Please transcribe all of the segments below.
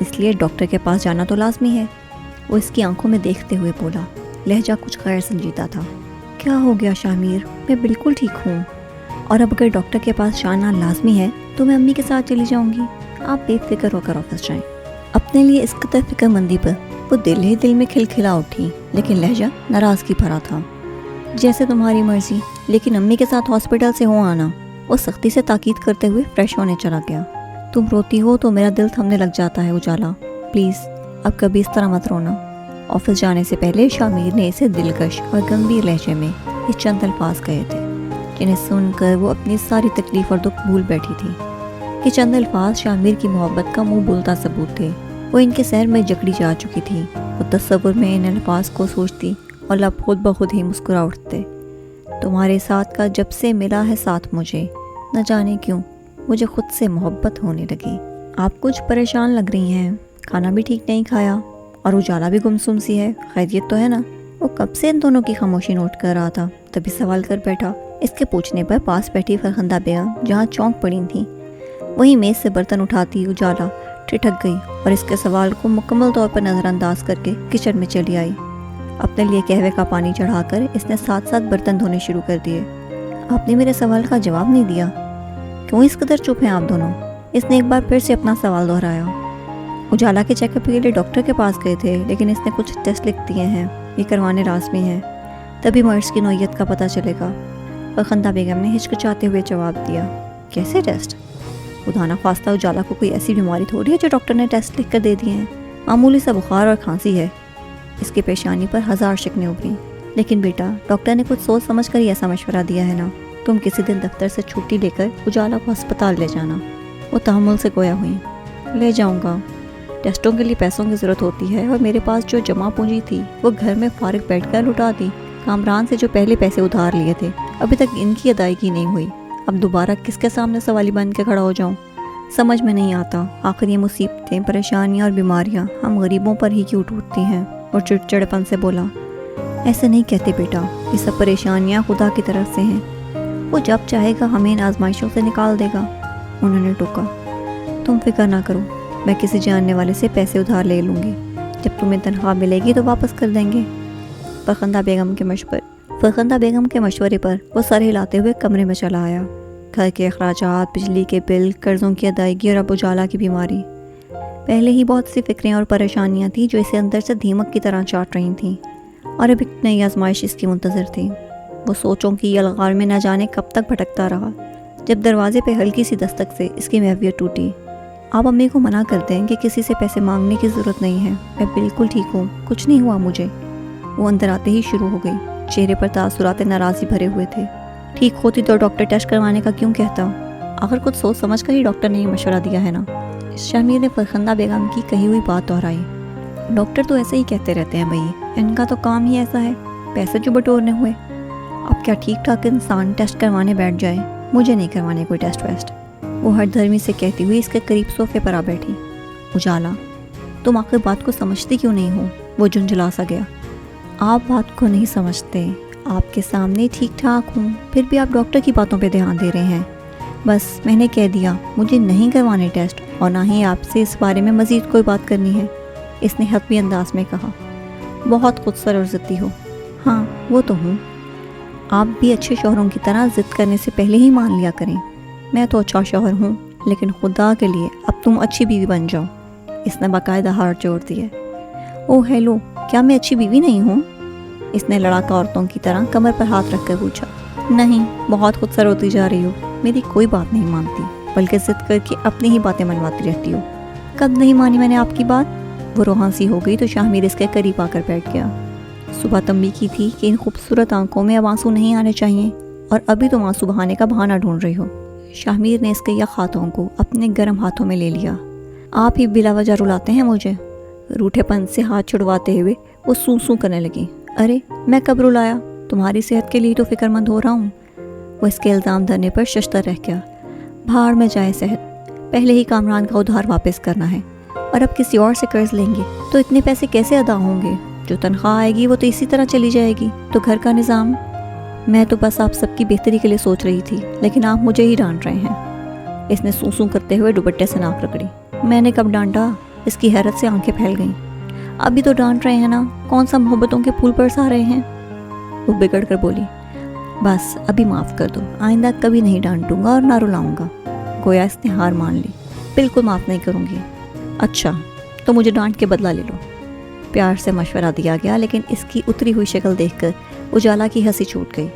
اس لیے ڈاکٹر کے پاس جانا تو لازمی ہے۔ وہ اس کی آنکھوں میں دیکھتے ہوئے بولا، لہجہ کچھ غیر سنجیدہ تھا۔ کیا ہو گیا شامیر؟ میں بالکل ٹھیک ہوں، اور اب اگر ڈاکٹر کے پاس جانا لازمی ہے تو میں امی کے ساتھ چلی جاؤں گی۔ آپ بے فکر ہو کر آفس جائیں۔ اپنے لیے اس قدر فکر مندی پر وہ دل ہی دل میں کھلکھلا اٹھی، لیکن لہجہ ناراضگی بھرا تھا۔ جیسے تمہاری مرضی، لیکن امی کے ساتھ ہاسپٹل سے ہو آنا۔ وہ سختی سے تاکید کرتے ہوئے فریش ہونے چلا گیا۔ تم روتی ہو تو میرا دل تھمنے لگ جاتا ہے اجالا، پلیز اب کبھی اس طرح مت رونا۔ آفس جانے سے پہلے شامیر نے اسے دلکش اور گمبھیر لہجے میں یہ چند الفاظ کہے تھے، جنہیں سن کر وہ اپنی ساری تکلیف اور دکھ بھول بیٹھی تھی۔ یہ چند الفاظ شامیر کی محبت کا منہ بولتا ثبوت تھے۔ وہ ان کے سیر میں جکڑی جا چکی تھی۔ وہ تصور میں ان الفاظ کو سوچتی اور لب خود بخود ہی مسکرا اٹھتے۔ تمہارے ساتھ کا جب سے ملا ہے ساتھ مجھے، نہ جانے کیوں مجھے خود سے محبت ہونے لگی۔ آپ کچھ پریشان لگ رہی ہیں، کھانا بھی ٹھیک نہیں کھایا اور اجالا بھی گمسم سی ہے، خیریت تو ہے نا؟ وہ کب سے ان دونوں کی خاموشی نوٹ کر رہا تھا، تبھی سوال کر بیٹھا۔ اس کے پوچھنے پر پاس بیٹھی فرخندہ بیگم جہاں چونک پڑی تھیں، وہیں میز سے برتن اٹھاتی اجالا ٹھٹک گئی اور اس کے سوال کو مکمل طور پر نظر انداز کر کے کچن میں چلی آئی۔ اپنے لیے قہوے کا پانی چڑھا کر اس نے ساتھ ساتھ برتن دھونے شروع کر دیے۔ آپ نے میرے سوال کا جواب نہیں دیا، کیوں اس قدر چپ ہیں آپ دونوں؟ اس نے ایک بار پھر سے اپنا سوال دہرایا۔ اجالا کے چیک اپ کے لیے ڈاکٹر کے پاس گئے تھے، لیکن اس نے کچھ ٹیسٹ لکھ دیے ہیں، یہ کروانے لازمی ہیں، تبھی مرض کی نوعیت کا پتہ چلے گا۔ فرخندہ بیگم نے ہچکچاتے ہوئے جواب دیا، کیسے ٹیسٹ؟ خدا نہ خواستہ اجالا کو کوئی ایسی بیماری تھوڑی ہے جو ڈاکٹر نے ٹیسٹ لکھ کر دے دیے ہیں، معمولی سا بخار اور کھانسی ہے۔ اس کی پیشانی پر ہزار شکنیں ابھریں۔ لیکن بیٹا، ڈاکٹر نے کچھ سوچ سمجھ کر ہی ایسا مشورہ دیا ہے نا، تم کسی دن دفتر سے چھٹی لے کر اجالا کو ہسپتال لے جانا۔ وہ تحمل سے گویا ہوئیں، لے جاؤں گا، ٹیسٹوں کے لیے پیسوں کی ضرورت ہوتی ہے اور میرے پاس جو جمع پونجی تھی وہ گھر میں فارغ بیٹھ کر لٹا دی۔ کامران سے جو پہلے پیسے ادھار لیے تھے ابھی تک ان کی ادائیگی نہیں ہوئی، اب دوبارہ کس کے سامنے سوالی بن کے کھڑا ہو جاؤں؟ سمجھ میں نہیں آتا، آخر یہ مصیبتیں، پریشانیاں اور بیماریاں ہم غریبوں پر ہی کیوں ٹوٹتی ہیں؟ اور چڑچڑپن سے بولا، ایسے نہیں کہتے بیٹا، یہ سب پریشانیاں خدا کی طرف سے ہیں، وہ جب چاہے گا ہمیں ان آزمائشوں سے نکال دے گا۔ انہوں نے ٹوکا، تم فکر نہ کرو، میں کسی جاننے والے سے پیسے ادھار لے لوں گی، جب تمہیں تنخواہ ملے گی تو واپس کر دیں گے۔ فرخندہ بیگم کے مشورے پر وہ سر ہلاتے ہوئے کمرے میں چلا آیا۔ گھر کے اخراجات، بجلی کے بل، قرضوں کی ادائیگی اور اب اجالا کی بیماری، پہلے ہی بہت سی فکریں اور پریشانیاں تھیں جو اسے اندر سے دیمک کی طرح چاٹ رہی تھیں، اور اب ایک نئی آزمائش اس کی منتظر تھی۔ وہ سوچوں کی الغار میں نہ جانے کب تک بھٹکتا رہا، جب دروازے پہ ہلکی سی دستک سے اس کی محویت ٹوٹی۔ آپ امی کو منع کر دیں کہ کسی سے پیسے مانگنے کی ضرورت نہیں ہے، میں بالکل ٹھیک ہوں، کچھ نہیں ہوا مجھے۔ وہ اندر آتے ہی شروع ہو گئی، چہرے پر تاثرات ناراضی بھرے ہوئے تھے۔ ٹھیک ہوتی تو ڈاکٹر ٹیسٹ کروانے کا کیوں کہتا؟ آخر کچھ سوچ سمجھ کر ہی ڈاکٹر نے یہ مشورہ دیا ہے نا۔ شامیر نے فرخندہ بیگم کی کہی ہوئی بات دہرائی، ڈاکٹر تو ایسے ہی کہتے رہتے ہیں بھائی، ان کا تو کام ہی ایسا ہے، پیسے جو بٹورنے ہوئے۔ اب کیا ٹھیک ٹھاک انسان ٹیسٹ کروانے بیٹھ جائے؟ مجھے نہیں کروانے کوئی ٹیسٹ ویسٹ۔ وہ ہر دھرمی سے کہتی ہوئی اس کے قریب صوفے پر آ بیٹھی۔ اجالا، تم آخر بات کو سمجھتی کیوں نہیں ہو؟ وہ جھنجھلا سا گیا۔ آپ بات کو نہیں سمجھتے، آپ کے سامنے ٹھیک ٹھاک ہوں، پھر بھی آپ ڈاکٹر کی باتوں پہ دھیان دے رہے ہیں۔ بس میں نے کہہ دیا مجھے نہیں کروانے ٹیسٹ، اور نہ ہی آپ سے اس بارے میں مزید کوئی بات کرنی ہے، اس نے حتمی انداز میں کہا۔ بہت خود سر اور ضدی ہو۔ ہاں وہ تو ہوں، آپ بھی اچھے شوہروں کی طرح ضد کرنے سے پہلے ہی مان لیا کریں۔ میں تو اچھا شوہر ہوں، لیکن خدا کے لیے اب تم اچھی بیوی بن جاؤ، اس نے باقاعدہ ہاتھ جوڑ دیا۔ او ہیلو، کیا میں اچھی بیوی نہیں ہوں؟ اس نے لڑاکا عورتوں کی طرح کمر پر ہاتھ رکھ کر پوچھا۔ نہیں، بہت خود سر ہوتی جا رہی ہو، میری کوئی بات نہیں مانتی، بلکہ ضد کر کے اپنی ہی باتیں منواتی رہتی ہو۔ کب نہیں مانی میں نے آپ کی بات؟ وہ روحان سی ہو گئی تو شامیر اس کے قریب آ کر بیٹھ گیا۔ صبح تنبیہ کی تھی کہ ان خوبصورت آنکھوں میں اب آنسو نہیں آنے چاہیے، اور ابھی تم آنسو بہانے کا بہانہ ڈھونڈ رہی ہو۔ شامیر نے اس کے یک ہاتھوں کو اپنے گرم ہاتھوں میں لے لیا۔ آپ ہی بلا وجہ رلاتے ہیں مجھے۔ روٹھے پن سے ہاتھ چھڑواتے ہوئے وہ سوں سوں کرنے لگی۔ ارے میں کب رلایا؟ تمہاری صحت کے لیے تو فکر مند ہو رہا ہوں۔ وہ اس کے الزام دھرنے پر ششدر رہ گیا۔ بھاڑ میں جائے صحت، پہلے ہی کامران کا ادھار واپس کرنا ہے، اور اب کسی اور سے قرض لیں گے تو اتنے پیسے کیسے ادا ہوں گے؟ جو تنخواہ آئے گی وہ تو اسی طرح چلی جائے گی، تو گھر کا نظام۔ میں تو بس آپ سب کی بہتری کے لیے سوچ رہی تھی، لیکن آپ مجھے ہی ڈانٹ رہے ہیں۔ اس نے سوں سوں کرتے ہوئے دوپٹے سے ناک رگڑی۔ میں نے کب ڈانٹا؟ اس کی حیرت سے آنکھیں پھیل گئیں. ابھی تو ڈانٹ رہے ہیں نا, کون سا محبتوں کے پھول برسا رہے ہیں. وہ بگڑ کر بولی, بس ابھی معاف کر دو, آئندہ کبھی نہیں ڈانٹوں گا اور نہ رلاؤں گا. گویا اس نے ہار مان لی. بالکل معاف نہیں کروں گی. اچھا تو مجھے ڈانٹ کے بدلہ لے لو. پیار سے مشورہ دیا گیا, لیکن اس کی اتری ہوئی شکل دیکھ کر اجالا کی ہنسی چھوٹ گئی.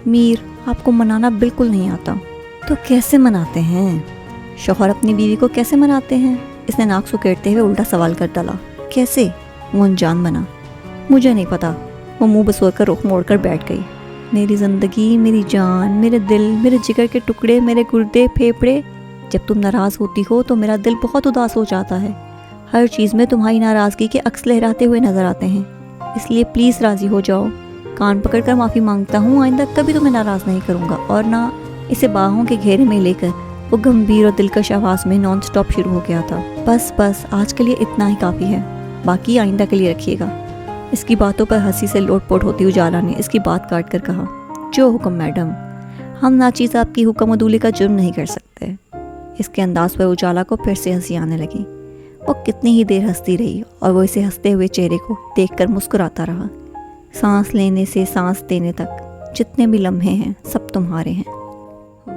میر, آپ کو منانا بالکل نہیں آتا. تو کیسے مناتے ہیں؟ شوہر اپنی بیوی کو کیسے مناتے ہیں؟ اس نے ناک سکیڑتے ہوئے الٹا سوال کر ڈالا. کیسے؟ وہ انجان بنا. مجھے نہیں پتا. وہ منہ بسور کر رخ موڑ کر بیٹھ گئی. میری زندگی, میری جان, میرے دل, میرے جگر کے ٹکڑے, میرے گردے پھیپھڑے, جب تم ناراض ہوتی ہو تو میرا دل بہت اداس ہو جاتا ہے. ہر چیز میں تمہاری ناراضگی کے عکس لہراتے ہوئے نظر آتے ہیں. اس لیے پلیز راضی ہو جاؤ. کان پکڑ کر معافی مانگتا ہوں, آئندہ کبھی تمہیں ناراض نہیں کروں گا. اور نہ. اسے باہوں کے گھیرے میں لے کر وہ گمبھیر اور دلکش آواز میں نان سٹاپ شروع ہو گیا تھا. بس آج کے لیے اتنا ہی کافی ہے, باقی آئندہ کے لیے رکھیے گا. اس کی باتوں پر ہنسی سے لوٹ پوٹ ہوتی اجالا نے اس کی بات کاٹ کر کہا, جو حکم میڈم. ہم ناچیز آپ کی حکم عدولی کا جرم نہیں کر سکتے. اس کے انداز پر اجالا کو پھر سے ہنسی آنے لگی. وہ کتنی ہی دیر ہنستی رہی اور وہ اسے ہنستے ہوئے چہرے کو دیکھ کر مسکراتا رہا. سانس لینے سے سانس دینے تک جتنے بھی لمحے ہیں سب تمہارے ہیں.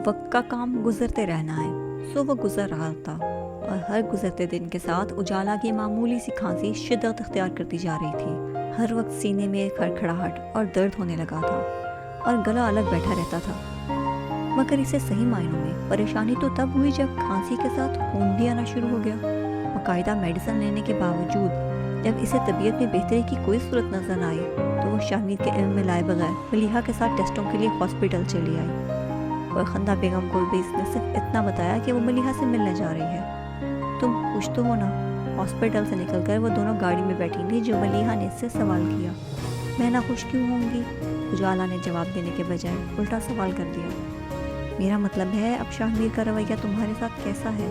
وقت کا کام گزرتے رہنا ہے. سو وہ گزر رہا تھا اور ہر گزرتے دن کے ساتھ اجالا کی معمولی سی کھانسی شدت اختیار کرتی جا رہی تھی. ہر وقت سینے میں کھڑکھڑاہٹ اور درد ہونے لگا تھا اور گلا الگ بیٹھا رہتا تھا. مگر اسے صحیح معنوں میں پریشانی تو تب ہوئی جب کھانسی کے ساتھ خون بھی آنا شروع ہو گیا. باقاعدہ میڈیسن لینے کے باوجود جب اسے طبیعت میں بہتری کی کوئی صورت نظر نہ آئی تو وہ شاہمیر کے علم میں لائے بغیر ملیحہ کے ساتھ ٹیسٹوں کے لیے ہاسپٹل چلی آئی. اور خندہ بیگم کو بھی اس نے صرف اتنا بتایا کہ وہ ملیحہ سے ملنے جا رہی ہے. تم خوش تو ہو نا؟ ہاسپٹل سے نکل کر وہ دونوں گاڑی میں بیٹھی تھی جو ملیحہ نے اس سے سوال کیا. میں نہ خوش کیوں ہوں گی؟ اجالا نے جواب دینے کے بجائے الٹا سوال کر دیا. میرا مطلب ہے اب شاہمیر کا رویہ تمہارے ساتھ کیسا ہے؟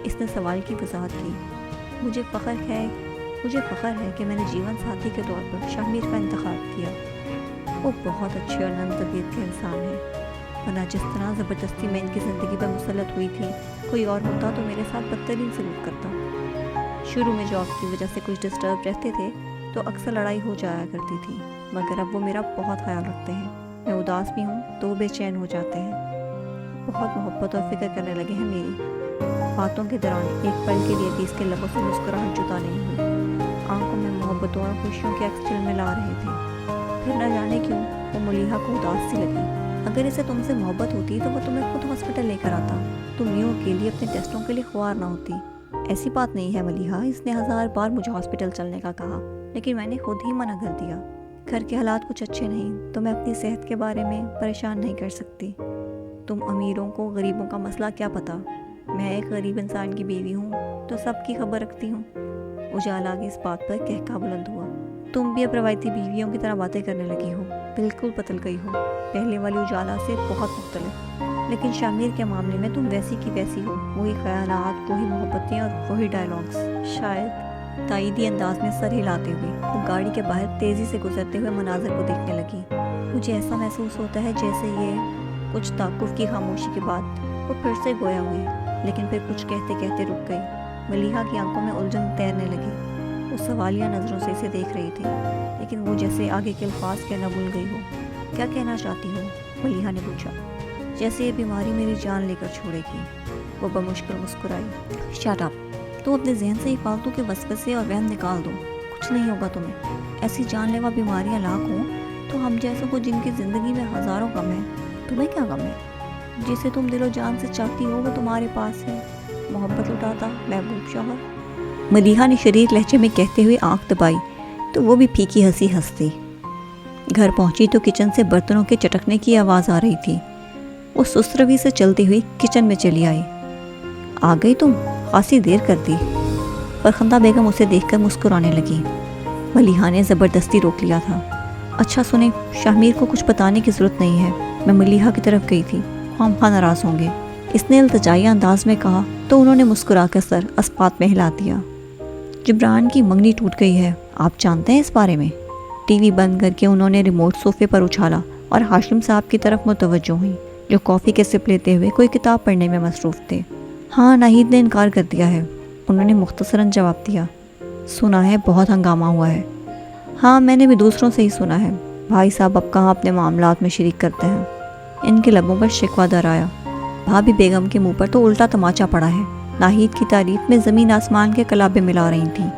اس نے سوال کی وضاحت کی. مجھے فخر ہے کہ میں نے جیون ساتھی کے طور پر شاہمیر کا انتخاب کیا. وہ بہت اچھے اور نرم طبیعت کے انسان ہیں, ورنہ جس طرح زبردستی میں ان کی زندگی پر مسلط ہوئی تھی, کوئی اور ہوتا تو میرے ساتھ بدترین سلوک کرتا. شروع میں جاب کی وجہ سے کچھ ڈسٹرب رہتے تھے تو اکثر لڑائی ہو جایا کرتی تھی, مگر اب وہ میرا بہت خیال رکھتے ہیں. میں اداس بھی ہوں تو وہ بے چین ہو جاتے ہیں. بہت محبت اور فکر کرنے لگے ہیں میری. باتوں کے دوران ایک پل کے لیے بھی اس کے لبوں سے مسکراہٹ جدا نہیں ہوئی. آنکھوں میں محبتوں اور خوشیوں کے عکس چلملا رہے تھے. پھر نہ جانے کیوں وہ ملیحہ کو اداس سی لگی. اگر اسے تم سے محبت ہوتی تو وہ تمہیں خود ہاسپٹل لے کر آتا. تم یوں اکیلی اپنے ٹیسٹوں کے لیے خوار نہ ہوتی. ایسی بات نہیں ہے ملیحہ, اس نے 1000 بار مجھے ہاسپٹل چلنے کا کہا, لیکن میں نے خود ہی منع کر دیا. گھر کے حالات کچھ اچھے نہیں تو میں اپنی صحت کے بارے میں پریشان نہیں کر سکتی. تم امیروں کو غریبوں کا مسئلہ کیا پتہ. میں ایک غریب انسان کی بیوی ہوں تو سب کی خبر رکھتی ہوں. اجالا کی اس بات پر کہکا بلند ہوا. تم بھی اب روایتی بیویوں کی طرح باتیں کرنے لگی ہو. بالکل بدل گئی ہو, پہلے والی اجالا سے بہت مختلف. لیکن شاہمیر کے معاملے میں تم ویسی کی ویسی ہو. وہی خیالات, وہی محبتیں اور وہی ڈائلاگس. شاید تائیدی انداز میں سر ہلاتے ہوئے وہ گاڑی کے باہر تیزی سے گزرتے ہوئے مناظر کو دیکھنے لگی. مجھے ایسا محسوس ہوتا ہے جیسے یہ. کچھ تعقف کی خاموشی کے بعد وہ پھر سے گویا ہوئی, لیکن پھر کچھ کہتے کہتے رک گئی. ملیحہ کی آنکھوں میں الجھن تیرنے لگی. وہ سوالیہ نظروں سے اسے دیکھ رہی تھی, لیکن وہ جیسے آگے کے الفاظ کہنا بھول گئی ہو. کیا کہنا چاہتی ہو؟ ملیحہ نے پوچھا. جیسے یہ بیماری میری جان لے کر چھوڑے گی. وہ بمشکل مسکرائی. Shut up. تو اپنے ذہن سے ہی فالتو کے وسوسے اور وہم نکال دو. کچھ نہیں ہوگا تمہیں. ایسی جان لیوا بیماریاں لاکھ ہوں تو ہم جیسوں کو جن کی زندگی میں ہزاروں غم ہیں, تمہیں کیا غم ہے؟ جسے تم دل و جان سے چاہتی ہو وہ تمہارے پاس ہے. محبت لٹاتا محبوب شوہر. ملیحہ نے شریر لہجے میں کہتے ہوئے آنکھ دبائی تو وہ بھی پھیکی ہنسی ہنستی. گھر پہنچی تو کچن سے برتنوں کے چٹکنے کی آواز آ رہی تھی. وہ سست روی سے چلتی ہوئی کچن میں چلی آئی. آ گئی تم؟ خاصی دیر کر دی. فرخندہ بیگم اسے دیکھ کر مسکرانے لگی. ملیحہ نے زبردستی روک لیا تھا. اچھا سنیں, شاہمیر کو کچھ بتانے کی ضرورت نہیں ہے. میں ملیحہ کی طرف گئی تھی, ہم ناراض ہوں گے. اس نے التجائیہ انداز میں کہا تو انہوں نے مسکرا کر سر اسپات میں ہلا دیا. جبران کی منگنی ٹوٹ گئی ہے, آپ جانتے ہیں اس بارے میں؟ ٹی وی بند کر کے انہوں نے ریموٹ صوفے پر اچھالا اور ہاشم صاحب کی طرف متوجہ ہوئی جو کافی کے سپ لیتے ہوئے کوئی کتاب پڑھنے میں مصروف تھے. ہاں, ناہید نے انکار کر دیا ہے. انہوں نے مختصراً جواب دیا۔ سنا ہے بہت ہنگامہ ہوا ہے۔ ہاں میں نے بھی دوسروں سے ہی سنا ہے۔ بھائی صاحب اب کہاں اپنے معاملات میں شریک کرتے ہیں۔ ان کے لبوں پر شکوہ در آیا۔ بھابھی بیگم کے منہ پر تو الٹا تماچا پڑا ہے۔ ناہید کی تعریف میں زمین آسمان کے کلابیں ملا رہی تھیں،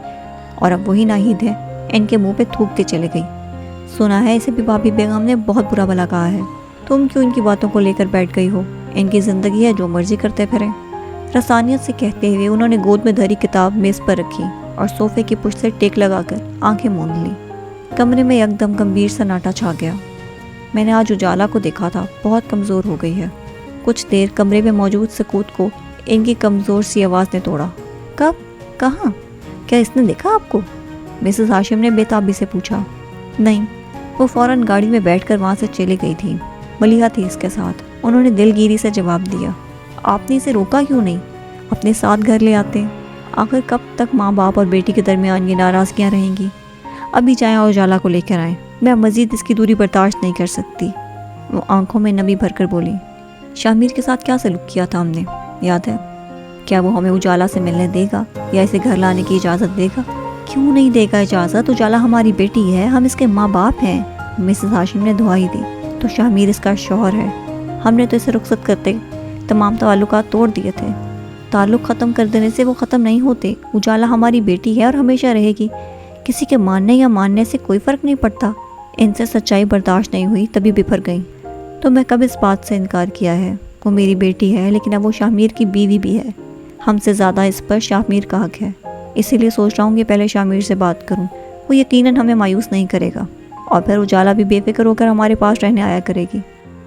اور اب وہی ناہید ہے ان کے منہ پہ تھوک کے چلے گئی۔ سنا ہے اسے بھی بھابھی بیگم نے بہت برا بھلا کہا ہے۔ تم کیوں ان کی باتوں کو لے کر بیٹھ گئی ہو؟ ان کی زندگی ہے، جو مرضی کرتے پھریں۔ رسانیت سے کہتے ہوئے انہوں نے گود میں دھری کتاب میز پر رکھی اور صوفے کی پشت سے ٹیک لگا کر آنکھیں موند لی۔ کمرے میں یکدم گمبھیر سناٹا چھا گیا۔ میں نے آج اجالا کو دیکھا تھا، بہت کمزور ہو گئی ہے۔ کچھ دیر کمرے میں موجود سکوت کو ان کی کمزور سی آواز نے توڑا۔ کب؟ کہاں؟ کیا اس نے دیکھا آپ کو؟ مسز ہاشم نے بے تابی سے پوچھا۔ نہیں، وہ فوراً گاڑی میں بیٹھ کر وہاں سے چلی گئی تھی۔ ملیحہ تھی اس کے ساتھ۔ انہوں نے دل گیری سے جواب دیا۔ آپ نے اسے روکا کیوں نہیں؟ اپنے ساتھ گھر لے آتے۔ آخر کب تک ماں باپ اور بیٹی کے درمیان یہ ناراضگیاں رہیں گی؟ ابھی جائیں اور اجالا کو لے کر آئیں، میں مزید اس کی دوری برداشت نہیں کر سکتی۔ وہ آنکھوں میں نمی بھر کر بولی۔ شامیر کے ساتھ کیا سلوک کیا تھا ہم نے، یاد ہے؟ کیا وہ ہمیں اجالا سے ملنے دے گا یا اسے گھر لانے کی اجازت دے گا؟ کیوں نہیں دے گا اجازت؟ اجالا ہماری بیٹی ہے، ہم اس کے ماں باپ ہیں۔ مسز ہاشم نے دعائی دی۔ تو شامیر اس کا شوہر ہے۔ ہم نے تو اسے رخصت کرتے تمام تعلقات توڑ دیے تھے۔ تعلق ختم کر دینے سے وہ ختم نہیں ہوتے۔ اجالا ہماری بیٹی ہے اور ہمیشہ رہے گی۔ کسی کے ماننے یا ماننے سے کوئی فرق نہیں پڑتا۔ ان سے سچائی برداشت نہیں ہوئی، تبھی بپھر گئیں۔ تو میں کب اس بات سے انکار کیا ہے؟ وہ میری بیٹی ہے، لیکن اب وہ شامیر کی بیوی بھی ہے۔ ہم سے زیادہ اس پر شامیر کا حق ہے۔ اسی لیے سوچ رہا ہوں کہ پہلے شامیر سے بات کروں۔ وہ یقیناً ہمیں مایوس نہیں کرے گا، اور پھر اجالا بھی بے فکر ہو کر ہمارے پاس رہنے آیا کرے گی۔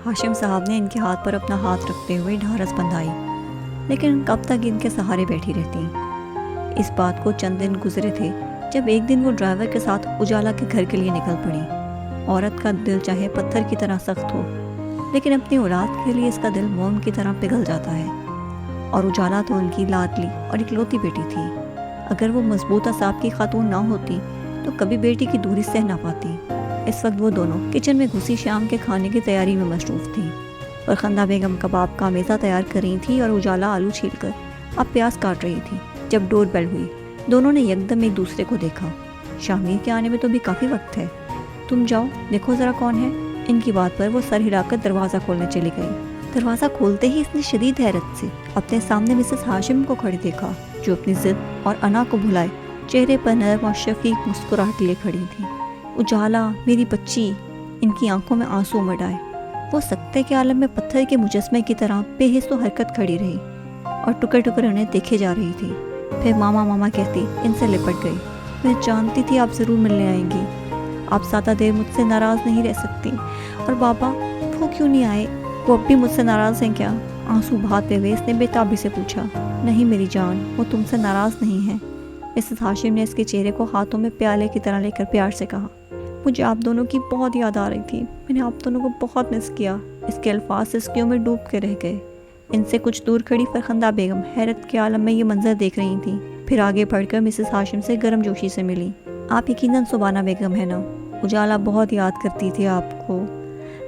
ہاشم صاحب نے ان کے ہاتھ پر اپنا ہاتھ رکھتے ہوئے ڈھارس بندھائی۔ لیکن کب تک ان کے سہارے بیٹھی رہتی؟ اس بات کو چند دن گزرے تھے جب ایک دن وہ ڈرائیور کے ساتھ اجالا کے گھر کے لیے نکل پڑی۔ عورت کا دل چاہے پتھر کی طرح سخت ہو، لیکن اپنی اولاد کے لیے اس کا دل موم کی طرح پگھل جاتا ہے۔ اور اجالا تو ان کی لاڈلی اور اکلوتی بیٹی تھی۔ اگر وہ مضبوط اعصاب کی خاتون نہ ہوتی تو کبھی بیٹی کی دوری سہ نہ پاتی۔ اس وقت وہ دونوں کچن میں گھسی شام کے کھانے کی تیاری میں مصروف تھیں۔ فرخندہ بیگم کباب کا میزہ تیار کر رہی تھی اور اجالا آلو چھیل کر اب پیاز کاٹ رہی تھی جب ڈور بیل ہوئی۔ دونوں نے یکدم ایک دوسرے کو دیکھا۔ شامیر کے آنے میں تو بھی کافی وقت ہے، تم جاؤ دیکھو ذرا کون ہے۔ ان کی بات پر وہ سر ہلا کر دروازہ کھولنے چلی گئی۔ دروازہ کھولتے ہی اس نے شدید حیرت سے اپنے سامنے مسز ہاشم کو کھڑی دیکھا، جو اپنی ضد اور انا کو بھلائے چہرے پر نرم اور شفیق مسکراہٹ لیے کھڑی تھی۔ اجالا میری بچی، ان کی آنکھوں میں آنسو امڑ آئے۔ وہ سکتے کے عالم میں پتھر کے مجسمے کی طرح بے حس و حرکت کھڑی رہی اور ٹکڑے ٹکڑے انہیں دیکھے جا رہی تھی۔ پھر ماما ماما کہتی ان سے لپٹ گئی۔ میں جانتی تھی آپ ضرور ملنے آئیں گی، آپ زیادہ دیر مجھ سے ناراض نہیں رہ سکتی۔ اور بابا وہ کیوں نہیں آئے؟ وہ اب بھی مجھ سے ناراض ہیں کیا؟ آنسو بہاتے ہوئے اس نے بے تابی سے پوچھا۔ نہیں میری جان، وہ تم سے ناراض نہیں ہیں۔ مسز ہاشم نے اس کے چہرے کو ہاتھوں میں پیالے کی طرح لے کر پیار سے کہا۔ مجھے آپ دونوں کی بہت یاد آ رہی تھی، میں نے آپ دونوں کو بہت مس کیا۔ اس کے الفاظ سسکیوں میں ڈوب کے رہ گئے۔ ان سے کچھ دور کھڑی فرخندہ بیگم حیرت کے عالم میں یہ منظر دیکھ رہی تھی۔ پھر آگے بڑھ کر مسز ہاشم سے گرم جوشی سے ملی۔ آپ یقیناً سبانہ بیگم ہے نا؟ اجالا بہت یاد کرتی تھی آپ کو،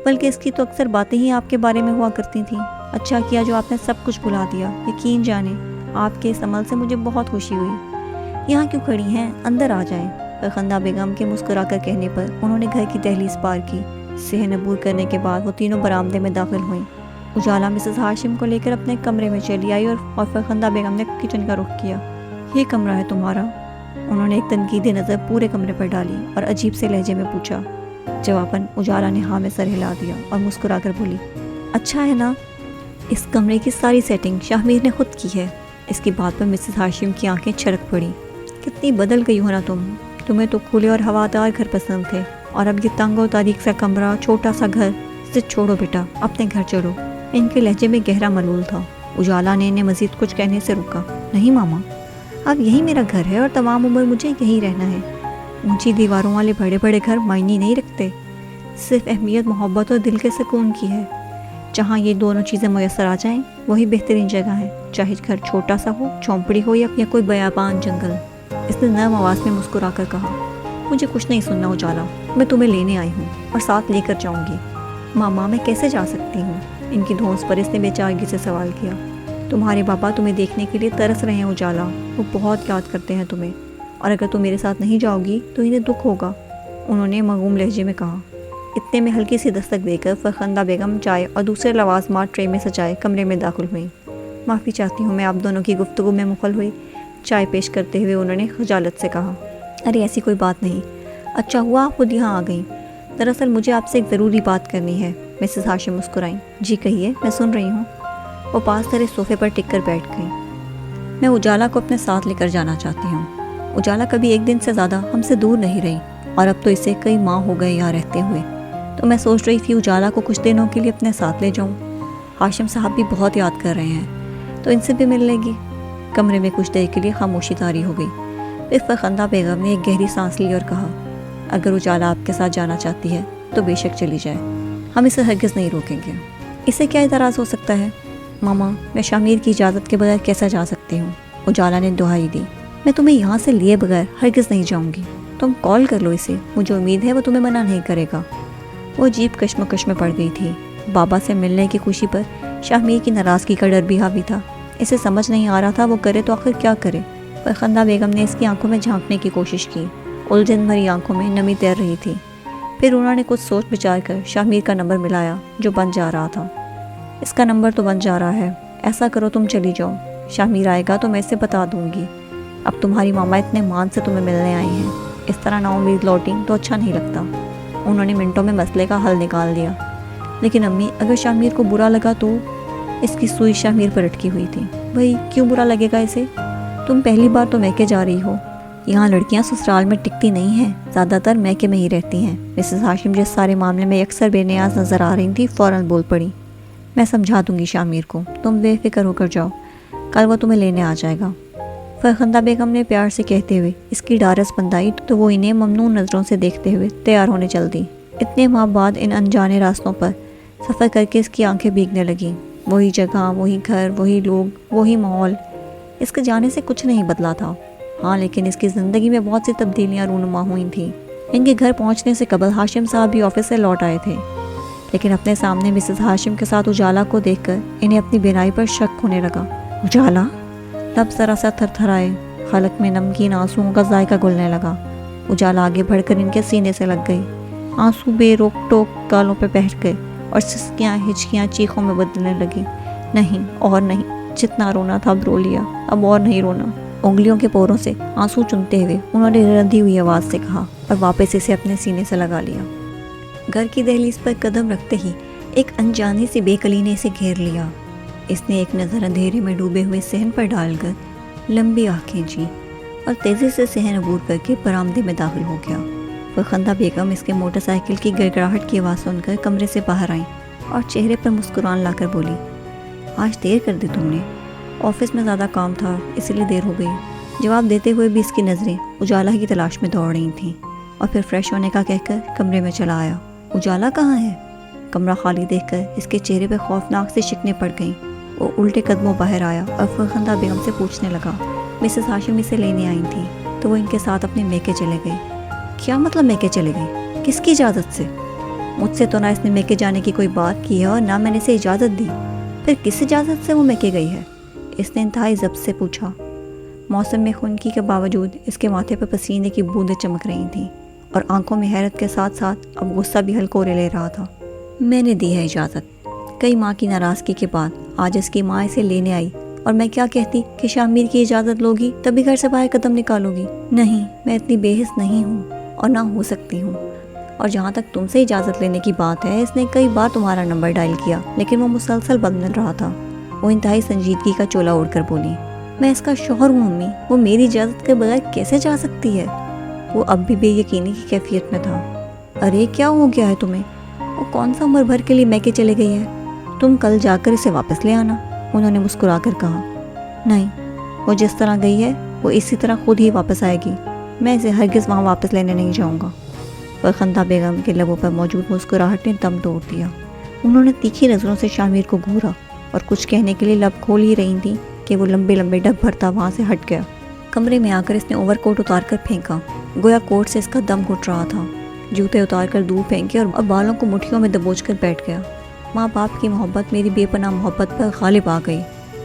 بلکہ اس کی تو اکثر باتیں ہی آپ کے بارے میں ہوا کرتی تھیں۔ اچھا کیا جو آپ نے سب کچھ بھلا دیا۔ یقین جانے آپ کے اس عمل سے مجھے بہت خوشی ہوئی۔ یہاں کیوں کھڑی ہیں؟ اندر آ جائیں۔ فرخندہ بیگم کے مسکرا کر کہنے پر انہوں نے گھر کی دہلیز پار کی۔ صحن عبور کرنے کے بعد وہ تینوں برآمدے میں داخل ہوئیں۔ اجالا مسز ہاشم کو لے کر اپنے کمرے میں چلی آئی اور فرخندہ بیگم نے کچن کا رخ کیا۔ یہ کمرہ ہے تمہارا؟ انہوں نے ایک تنقیدی نظر پورے کمرے پر ڈالی اور عجیب سے لہجے میں پوچھا۔ جواباً اجالا نے ہاں میں سر ہلا دیا اور مسکرا کر بولی، اچھا ہے نا؟ اس کمرے کی ساری سیٹنگ شاہمیر نے خود کی ہے۔ اس کی بات پر مسز ہاشم کی آنکھیں چھلک پڑی۔ کتنی بدل گئی ہو نا تمہیں تو کھلے اور ہوادار گھر پسند تھے، اور اب یہ تنگ و تاریک سا کمرہ، چھوٹا سا گھر، اسے چھوڑو بیٹا، اپنے گھر چلو۔ ان کے لہجے میں گہرا ملول تھا۔ اجالا نے انہیں مزید کچھ کہنے سے روکا۔ نہیں ماما، اب یہی میرا گھر ہے اور تمام عمر مجھے یہی رہنا ہے۔ اونچی دیواروں والے بڑے بڑے گھر معنی نہیں رکھتے، صرف اہمیت محبت اور دل کے سکون کی ہے۔ جہاں یہ دونوں چیزیں میسر آ جائیں وہی بہترین جگہ ہے، چاہے گھر چھوٹا سا ہو، جھونپڑی ہو یا کوئی بیابان جنگل۔ اس نے نرم آواز میں مسکرا کر کہا، مجھے کچھ نہیں سننا اجالا، میں تمہیں لینے آئی ہوں اور ساتھ لے کر جاؤں گی۔ ماما میں کیسے جا سکتی ہوں؟ ان کی دھونس پر اس نے بے چارگی سے سوال کیا۔ تمہارے پاپا تمہیں دیکھنے کے لیے ترس رہے ہیں اجالا، وہ بہت یاد کرتے ہیں تمہیں، اور اگر تم میرے ساتھ نہیں جاؤ گی تو انہیں دکھ ہوگا، انہوں نے مغموم لہجے میں کہا۔ اتنے میں ہلکی سی دستک دے کر فرخندہ بیگم چائے اور دوسرے لوازمات ٹرے میں سجائے کمرے میں داخل ہوئیں۔ معافی چاہتی ہوں، میں آپ دونوں کی گفتگو میں مخل ہوئی، چائے پیش کرتے ہوئے انہوں نے خجالت سے کہا۔ ارے ایسی کوئی بات نہیں، اچھا ہوا آپ خود یہاں آ گئیں، دراصل مجھے آپ سے ایک ضروری بات کرنی ہے۔ مسز ہاشم مسکرائیں۔ جی کہیے، میں سن رہی ہوں۔ وہ پاس ترے صوفے پر ٹک کر بیٹھ گئیں۔ میں اجالا کو اپنے ساتھ لے کر جانا چاہتی ہوں۔ اجالا کبھی ایک دن سے زیادہ ہم سے دور نہیں رہی، اور اب تو اسے کئی ماہ ہو گئے یہاں رہتے ہوئے، تو میں سوچ رہی تھی اجالا کو کچھ دنوں کے لیے اپنے ساتھ لے جاؤں۔ ہاشم صاحب بھی بہت یاد کر رہے ہیں، تو ان سے بھی مل لے گی۔ کمرے میں کچھ دیر کے لیے خاموشی طاری ہو گئی، پھر فرخندہ بیگم نے ایک گہری سانس لی اور کہا، اگر اجالا آپ کے ساتھ جانا چاہتی ہے تو بے شک چلی جائے، ہم اسے ہرگز نہیں روکیں گے۔ اسے کیا اعتراض ہو سکتا ہے؟ ماما، میں شامیر کی اجازت کے بغیر کیسا جا سکتی ہوں؟ اجالا نے دہائی دی۔ میں تمہیں یہاں سے لیے بغیر ہرگز نہیں جاؤں گی، تم کال کر لو اسے، مجھے امید ہے وہ تمہیں منع نہیں کرے گا۔ وہ عجیب کشمکش میں پڑ گئی تھی، بابا سے ملنے کی خوشی پر شامیر کی ناراضگی کا ڈر بھی حاوی تھا۔ اسے سمجھ نہیں آ رہا تھا وہ کرے تو آخر کیا کرے۔ فرخندہ بیگم نے اس کی آنکھوں میں جھانکنے کی کوشش کی، الجھن بھری آنکھوں میں نمی تیر رہی تھی۔ پھر انہوں نے کچھ سوچ بچار کر شامیر کا نمبر ملایا جو بند جا رہا تھا۔ اس کا نمبر تو بند جا رہا ہے، ایسا کرو تم چلی جاؤ، شامیر آئے گا تو میں اسے بتا دوں گی۔ اب تمہاری ماما اتنے مان سے تمہیں ملنے آئی ہیں، اس طرح نا امید لوٹی تو اچھا نہیں لگتا۔ انہوں نے منٹوں میں مسئلے کا حل نکال دیا۔ لیکن امی، اگر شامیر کو برا لگا تو؟ اس کی سوئی شامیر پر اٹکی ہوئی تھی۔ بھائی کیوں برا لگے گا اسے؟ تم پہلی بار تو میکے جا رہی ہو، یہاں لڑکیاں سسرال میں ٹکتی نہیں ہیں، زیادہ تر میکے میں ہی رہتی ہیں۔ مسز ہاشم جس سارے معاملے میں اکثر بے نیاز نظر آ رہی تھی فوراً بول پڑی، میں سمجھا دوں گی شامیر کو، تم بے فکر ہو کر جاؤ، کل وہ تمہیں لینے آ جائے گا۔ فرخندہ بیگم نے پیار سے کہتے ہوئے اس کی ڈھارس بندائی تو وہ انہیں ممنون نظروں سے دیکھتے ہوئے تیار ہونے چل دی۔ اتنے ماہ بعد ان انجانے راستوں پر سفر کر کے اس کی آنکھیں بھیگنے لگیں۔ وہی جگہ، وہی گھر، وہی لوگ، وہی ماحول، اس کے جانے سے کچھ نہیں بدلا تھا۔ ہاں لیکن اس کی زندگی میں بہت سی تبدیلیاں رونما ہوئی تھیں۔ ان کے گھر پہنچنے سے قبل ہاشم صاحب بھی آفس سے لوٹ آئے تھے، لیکن اپنے سامنے مسز ہاشم کے ساتھ اجالا کو دیکھ کر انہیں اپنی بینائی پر شک ہونے لگا۔ اجالا؟ لب ذرا سا تھر تھر آئے، حلق میں نمکین آنسوؤں کا ذائقہ گھلنے لگا۔ اجالا آگے بڑھ کر ان کے سینے سے لگ گئی، آنسو بے روک ٹوک گالوں پہ بہہ گئے اور سسکیاں ہچکیاں چیخوں میں بدلنے لگی۔ نہیں اور نہیں، جتنا رونا تھا اب رو لیا، اب اور نہیں رونا۔ انگلیوں کے پوروں سے آنسو چنتے ہوئے انہوں نے رندھی ہوئی آواز سے کہا اور واپس اسے اپنے سینے سے لگا لیا۔ گھر کی دہلیز پر قدم رکھتے ہی ایک انجانی سی بے کلی نے اسے گھیر لیا۔ اس نے ایک نظر اندھیرے میں ڈوبے ہوئے صحن پر ڈال کر لمبی آنکھ کھینچی اور تیزی سے صحن عبور کر کے برآمدے میں داخل ہو گیا۔ فرخندہ بیگم اس کے موٹر سائیکل کی گڑگڑاہٹ کی آواز سن کر کمرے سے باہر آئیں اور چہرے پر مسکران لا کر بولی، آج دیر کر دی تم نے، آفس میں زیادہ کام تھا اسی لیے دیر ہو گئی۔ جواب دیتے ہوئے بھی اس کی نظریں اجالا کی تلاش میں دوڑ رہی تھیں، اور پھر فریش ہونے کا کہہ کر کمرے میں چلا آیا۔ اجالا کہاں ہے؟ کمرہ خالی دیکھ کر اس کے چہرے پہ خوفناک سے شکنیں پڑ گئیں۔ وہ الٹے قدموں باہر آیا اور فرخندہ بیگم سے پوچھنے لگا، مسز ہاشم اسے لینے آئی تھی تو وہ ان کے ساتھ اپنے میکے چلے گئے۔ کیا مطلب میکے چلے گئی؟ کس کی اجازت سے؟ مجھ سے تو نہ اس نے میکے جانے کی کوئی بات کی ہے اور نہ میں نے اسے اجازت دی، پھر کس اجازت سے وہ میکے گئی ہے؟ اس نے انتہائی ضبط سے پوچھا۔ موسم میں خنکی کے باوجود اس کے ماتھے پر پسینے کی بوندیں چمک رہی تھیں اور آنکھوں میں حیرت کے ساتھ ساتھ اب غصہ بھی ہلکورے لے رہا تھا۔ میں نے دی ہے اجازت، کئی ماہ کی ناراضگی کے بعد آج اس کی ماں اسے لینے آئی، اور میں کیا کہتی کہ شامیر کی اجازت لوگی تبھی گھر سے باہر قدم نکالو گی؟ نہیں، میں اتنی بے حس نہیں ہوں اور نہ ہو سکتی ہوں۔ اور جہاں تک تم سے اجازت لینے کی بات ہے، اس نے کئی بار تمہارا نمبر ڈائل کیا لیکن وہ مسلسل بند مل رہا تھا۔ وہ انتہائی سنجیدگی کا چولا اوڑھ کر بولی، میں اس کا شوہر ہوں امی، وہ میری اجازت کے بغیر کیسے جا سکتی ہے؟ وہ اب بھی بے یقینی کی کیفیت میں تھا۔ ارے کیا ہو گیا ہے تمہیں؟ وہ کون سا عمر بھر کے لیے میکے چلے گئی ہے؟ تم کل جا کر اسے واپس لے آنا، انہوں نے مسکرا کر کہا۔ نہیں، وہ جس طرح گئی ہے وہ اسی طرح خود ہی واپس آئے گی، میں اسے ہرگز وہاں واپس لینے نہیں جاؤں گا۔ فرخندہ بیگم کے لبوں پر موجود مسکراہٹ نے دم توڑ دیا۔ انہوں نے تیکھی نظروں سے شامیر کو گھورا اور کچھ کہنے کے لیے لب کھول ہی رہی تھیں کہ وہ لمبے لمبے ڈگ بھرتا وہاں سے ہٹ گیا۔ کمرے میں آ کر اس نے اوور کوٹ اتار کر پھینکا، گویا کوٹ سے اس کا دم گھٹ رہا تھا۔ جوتے اتار کر دور پھینکے اور بالوں کو مٹھیوں میں دبوچ کر بیٹھ گیا۔ ماں باپ کی محبت میری بے پناہ محبت پر غالب آ گئی،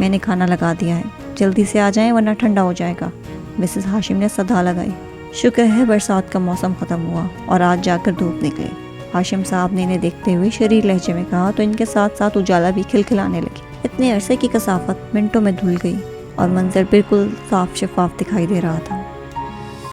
میں نے کھانا لگا دیا ہے، جلدی سے آ جائیں ورنہ ٹھنڈا ہو جائے گا۔ مسز ہاشم نے صدا لگائی۔ شکر ہے برسات کا موسم ختم ہوا اور آج جا کر دھوپ نکلی۔ ہاشم صاحب نے انہیں دیکھتے ہوئے شریر لہجے میں کہا تو ان کے ساتھ ساتھ اجالا بھی کھلکھلانے لگی۔ اتنے عرصے کی کثافت منٹوں میں دھل گئی اور منظر بالکل صاف شفاف دکھائی دے رہا تھا۔